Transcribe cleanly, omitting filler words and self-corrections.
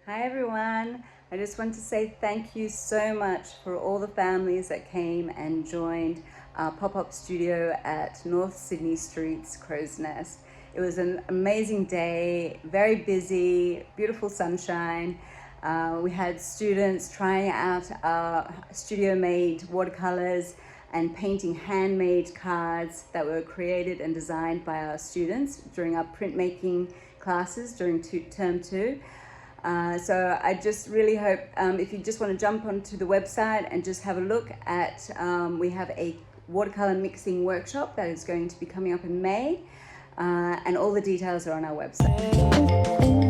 Hi everyone. I just want to say thank you so much for all the families that came and joined our pop-up studio at North Sydney Street's Crow's Nest. It was an amazing day, very busy, beautiful sunshine. We had students trying out our studio-made watercolors and painting handmade cards that were created and designed by our students during our printmaking classes during term 2. So I just really hope if you just want to jump onto the website and just have a look at, we have a watercolor mixing workshop that is going to be coming up in May, and all the details are on our website.